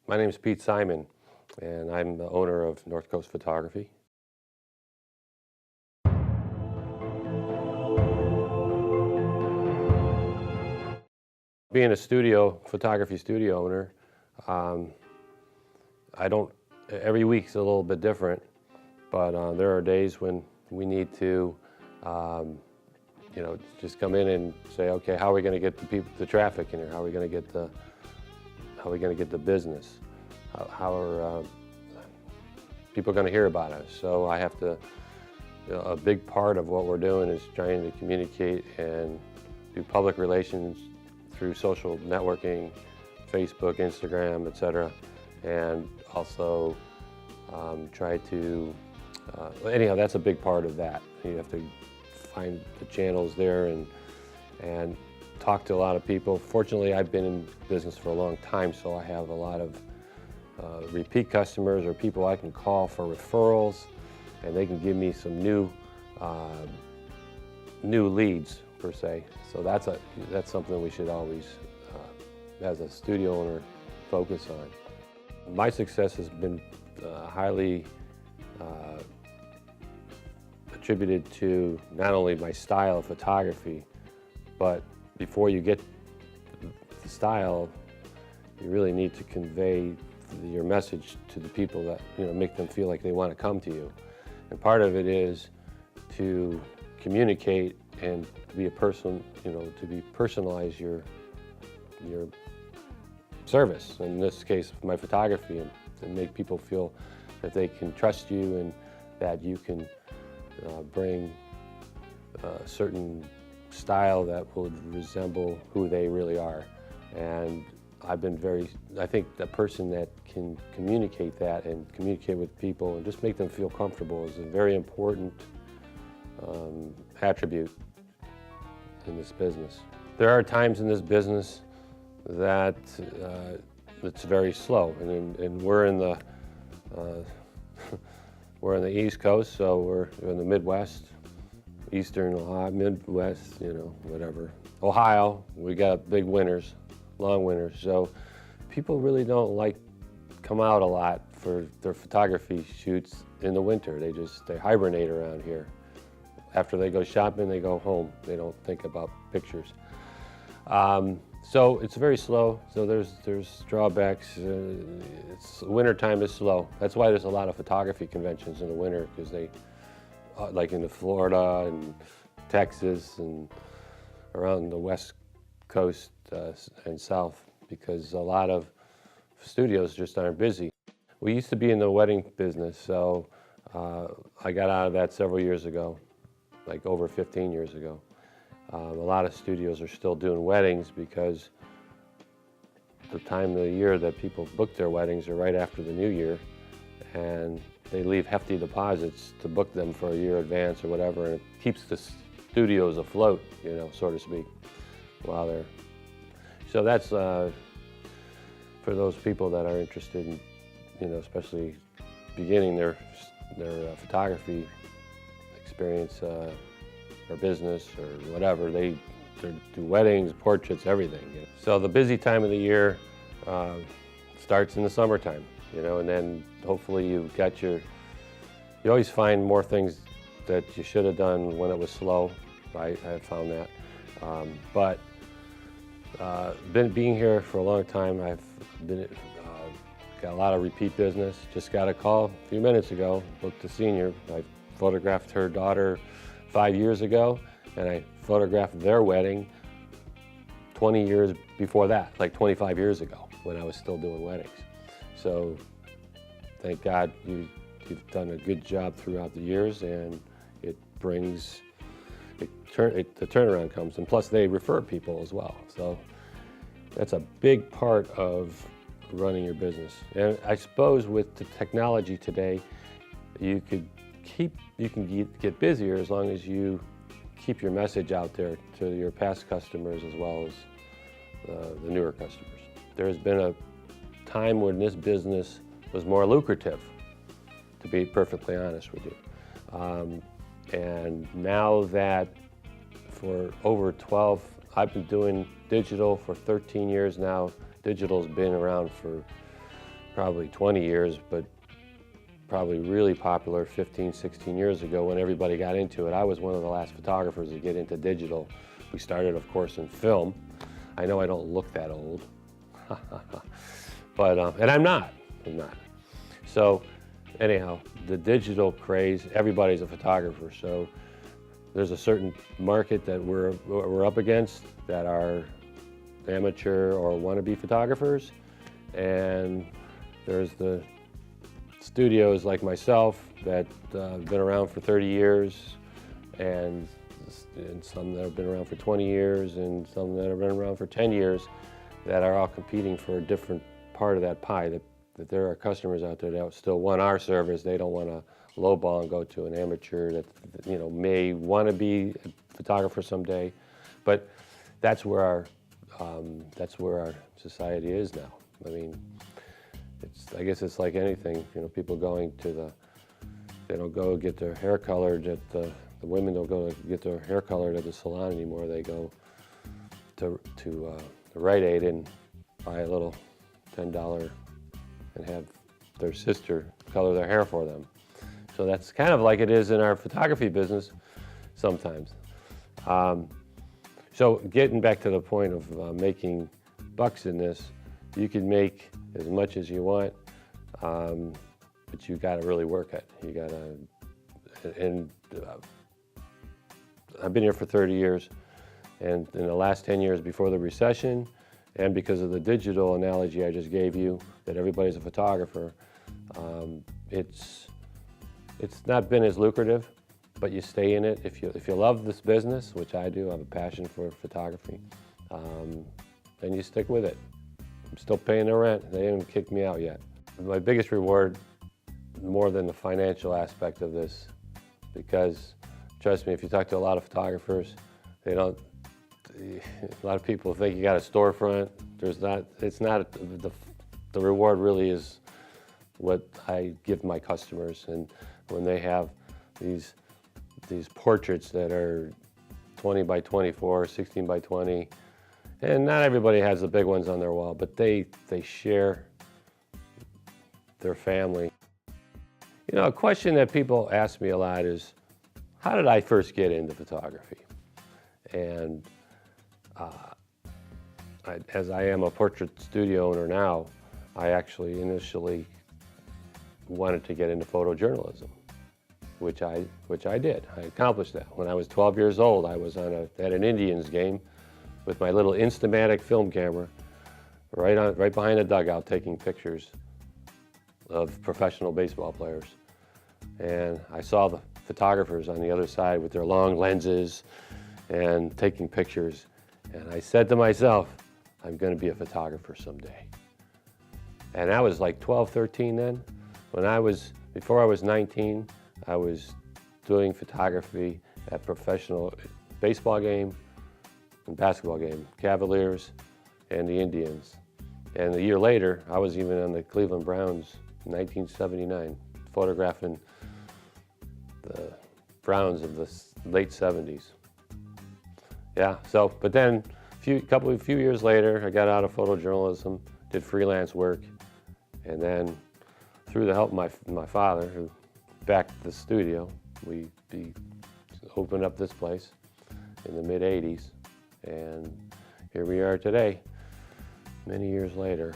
My name is Pete Simon, and I'm the owner of North Coast Photography. Being a photography studio owner, I don't, every week's a little bit different, but there are days when we need to, just come in and say, okay, how are we going to get the traffic in here? How are we going to get the business? How are people going to hear about us? So I have to, a big part of what we're doing is trying to communicate and do public relations through social networking, Facebook, Instagram, etc. And also try to, anyhow, that's a big part of that. You have to find the channels there and talk to a lot of people. Fortunately, I've been in business for a long time, so I have a lot of repeat customers or people I can call for referrals, and they can give me some new leads per se. So that's something we should always, as a studio owner, focus on. My success has been highly attributed to not only my style of photography, but before you get the style, you really need to convey your message to the people that, make them feel like they want to come to you. And part of it is to communicate and to be a person, to personalize your service, in this case, my photography, and make people feel that they can trust you and that you can bring a certain style that would resemble who they really are. And I've been I think the person that can communicate that and communicate with people and just make them feel comfortable is a very important attribute in this business. There are times in this business that it's very slow, and we're in the we're on the East Coast, so we're in the Midwest, Eastern Ohio, Midwest, whatever. Ohio, we got big winters, long winters, so people really don't come out a lot for their photography shoots in the winter. They hibernate around here. After they go shopping, they go home. They don't think about pictures. So it's very slow, so there's drawbacks. Winter time is slow. That's why there's a lot of photography conventions in the winter, because they, like in Florida and Texas and around the West Coast and South, because a lot of studios just aren't busy. We used to be in the wedding business, so I got out of that several years ago, like over 15 years ago. A lot of studios are still doing weddings because the time of the year that people book their weddings are right after the new year, and they leave hefty deposits to book them for a year advance or whatever, and it keeps the studios afloat, so to speak, while they're. So that's for those people that are interested in, especially beginning their photography experience or business or whatever. They do weddings, portraits, everything. So the busy time of the year starts in the summertime, and then hopefully you always find more things that you should have done when it was slow. I found that. But being here for a long time, I've got a lot of repeat business. Just got a call a few minutes ago, booked a senior. I photographed her daughter 5 years ago, and I photographed their wedding 20 years before that, like 25 years ago, when I was still doing weddings. So thank God you've done a good job throughout the years, and it brings, the turnaround comes, and plus they refer people as well. So that's a big part of running your business. And I suppose with the technology today, you can get busier as long as you keep your message out there to your past customers as well as the newer customers. There's been a time when this business was more lucrative, to be perfectly honest with you. And now that for over 12, I've been doing digital for 13 years now. Digital's been around for probably 20 years, but probably really popular 15, 16 years ago when everybody got into it. I was one of the last photographers to get into digital. We started, of course, in film. I know I don't look that old, but, and I'm not. So anyhow, the digital craze, everybody's a photographer. So there's a certain market that we're up against that are amateur or wannabe photographers. And there's the studios like myself that have been around for 30 years, and some that have been around for 20 years, and some that have been around for 10 years, that are all competing for a different part of that pie. That there are customers out there that still want our service. They don't want to lowball and go to an amateur that may want to be a photographer someday. But that's where our society is now. I mean, I guess it's like anything. People going to they don't go get their hair colored at the women don't go get their hair colored at the salon anymore. They go to the Rite Aid and buy a little $10 and have their sister color their hair for them. So that's kind of like it is in our photography business sometimes. So getting back to the point of making bucks in this, you can make as much as you want, but you got to really work it. You got to, and I've been here for 30 years, and in the last 10 years before the recession, and because of the digital analogy I just gave you, that everybody's a photographer, it's not been as lucrative, but you stay in it. If you love this business, which I do, I have a passion for photography, then you stick with it. I'm still paying the rent. They haven't kicked me out yet. My biggest reward, more than the financial aspect of this, because trust me, if you talk to a lot of photographers, a lot of people think you got a storefront. It's not, the reward really is what I give my customers. And when they have these portraits that are 20 by 24, 16 by 20, and not everybody has the big ones on their wall, but they share their family. A question that people ask me a lot is, how did I first get into photography? And as I am a portrait studio owner now, I actually initially wanted to get into photojournalism, which I did. I accomplished that. When I was 12 years old, I was at an Indians game with my little Instamatic film camera, right behind the dugout, taking pictures of professional baseball players. And I saw the photographers on the other side with their long lenses and taking pictures. And I said to myself, I'm going to be a photographer someday. And I was like 12, 13 then. Before I was 19, I was doing photography at professional baseball game and basketball game, Cavaliers and the Indians. And a year later, I was even on the Cleveland Browns in 1979, photographing the Browns of the late 70s. Yeah, but then a few years later, I got out of photojournalism, did freelance work, and then through the help of my father, who backed the studio, we opened up this place in the mid-'80s, and here we are today, many years later.